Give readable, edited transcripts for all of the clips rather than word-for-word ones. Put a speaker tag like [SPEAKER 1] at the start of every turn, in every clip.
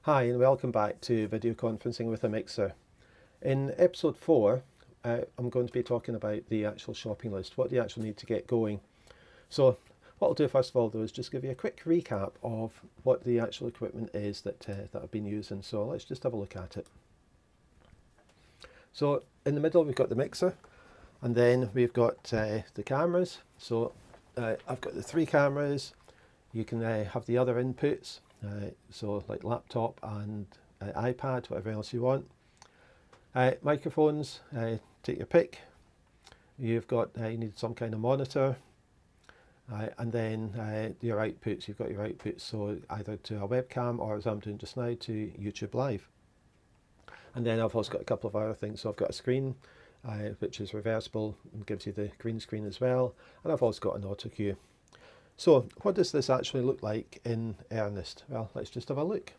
[SPEAKER 1] Hi and welcome back to Video Conferencing with a Mixer. In episode 4, I'm going to be talking about the actual shopping list, what do you actually need to get going. So what I'll do first of all though is just give you a quick recap of what the actual equipment is that I've been using. So let's just have a look at it. So in the middle we've got the mixer, and then we've got the cameras. So I've got the 3 cameras. You can have the other inputs, so like laptop and iPad, whatever else you want. Microphones, take your pick. You've got, you need some kind of monitor, and then your outputs. You've got your outputs, so either to a webcam or, as I'm doing just now, to YouTube Live. And then I've also got a couple of other things. So I've got a screen, which is reversible and gives you the green screen as well. And I've also got an auto cue. So what does this actually look like in earnest? Well, let's just have a look.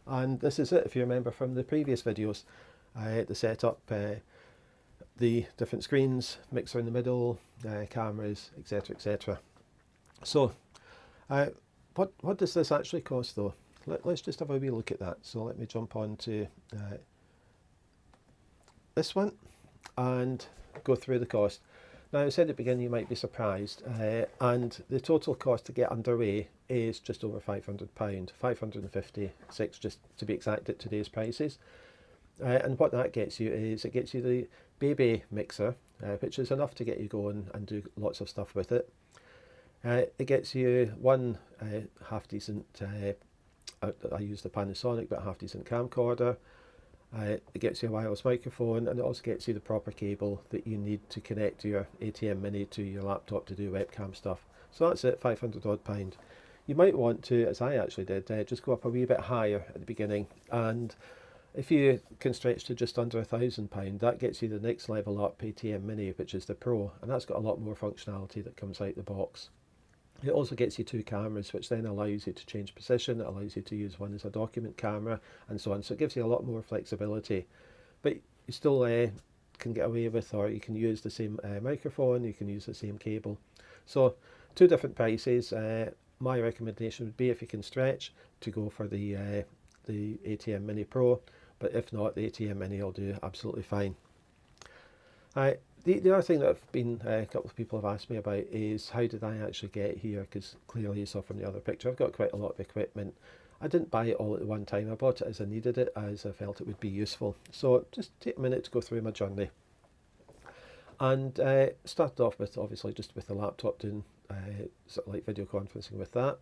[SPEAKER 1] And this is it, if you remember from the previous videos. The setup, the different screens, mixer in the middle, cameras, etc, etc. So what does this actually cost though? Let's just have a wee look at that. So let me jump on to this one and go through the cost. Now, I said at the beginning you might be surprised, and the total cost to get underway is just over £500, 556 just to be exact at today's prices. And what that gets you is, it gets you the baby mixer, which is enough to get you going and do lots of stuff with it. It gets you one half decent, I use the Panasonic, but half decent camcorder. It gets you a wireless microphone, and it also gets you the proper cable that you need to connect your ATM Mini to your laptop to do webcam stuff. So that's it, £500 odd. You might want to, as I actually did, just go up a wee bit higher at the beginning, and if you can stretch to just under £1,000, that gets you the next level up ATM Mini, which is the Pro, and that's got a lot more functionality that comes out the box. It also gets you 2 cameras, which then allows you to change position. It allows you to use one as a document camera and so on. So it gives you a lot more flexibility. But you still can get away with, or you can use the same microphone, you can use the same cable. So 2 different prices. My recommendation would be, if you can stretch, to go for the ATM Mini Pro. But if not, the ATM Mini will do absolutely fine. The other thing that I've been, a couple of people have asked me about is, how did I actually get here? Because clearly you saw from the other picture, I've got quite a lot of equipment. I didn't buy it all at one time. I bought it as I needed it, as I felt it would be useful. So just take a minute to go through my journey. And started off with, obviously, just with the laptop, doing sort of like video conferencing with that.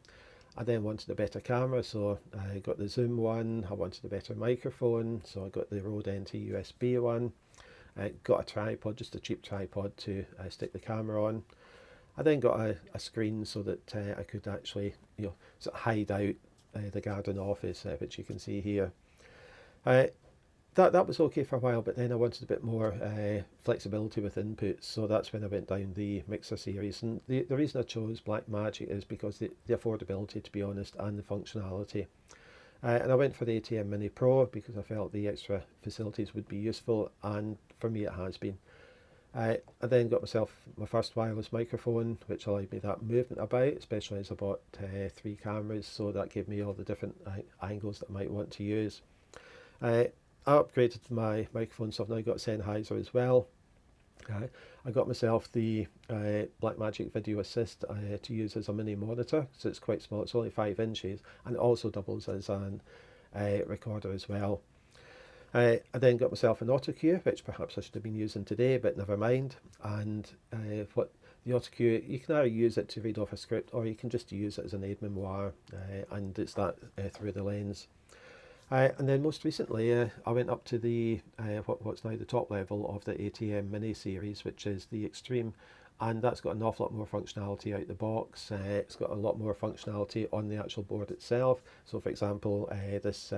[SPEAKER 1] I then wanted a better camera, so I got the Zoom one. I wanted a better microphone, so I got the Rode NT USB one. I got a tripod, just a cheap tripod to stick the camera on. I then got a screen so that I could actually, sort of hide out the garden office, which you can see here. That was okay for a while, but then I wanted a bit more flexibility with inputs, so that's when I went down the mixer series. And the reason I chose Blackmagic is because the affordability, to be honest, and the functionality. And I went for the ATM Mini Pro because I felt the extra facilities would be useful, and for me it has been. I then got myself my first wireless microphone, which allowed me that movement about, especially as I bought 3 cameras, so that gave me all the different angles that I might want to use. I upgraded my microphone, so I've now got Sennheiser as well. I got myself the Blackmagic Video Assist to use as a mini monitor, so it's quite small, it's only 5 inches, and it also doubles as an recorder as well. I then got myself an auto cue, which perhaps I should have been using today, but never mind. And what the auto cue, you can either use it to read off a script, or you can just use it as an aide-memoire, and it's that through the lens. And then most recently, I went up to the what's now the top level of the ATM Mini series, which is the Extreme, and that's got an awful lot more functionality out the box. It's got a lot more functionality on the actual board itself. So, for example, this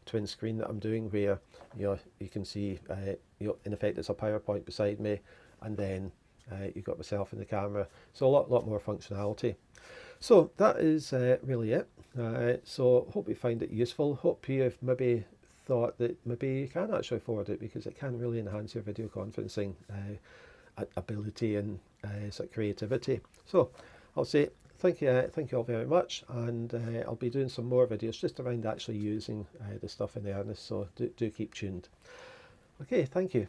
[SPEAKER 1] twin screen that I'm doing, where you can see, in effect, it's a PowerPoint beside me, and then you've got myself in the camera. So a lot more functionality. So that is really it. So hope you find it useful. Hope you've maybe thought that maybe you can actually afford it, because it can really enhance your video conferencing ability and sort of creativity. So I'll say thank you all very much, and I'll be doing some more videos just around actually using the stuff in earnest, so do keep tuned. Okay, thank you.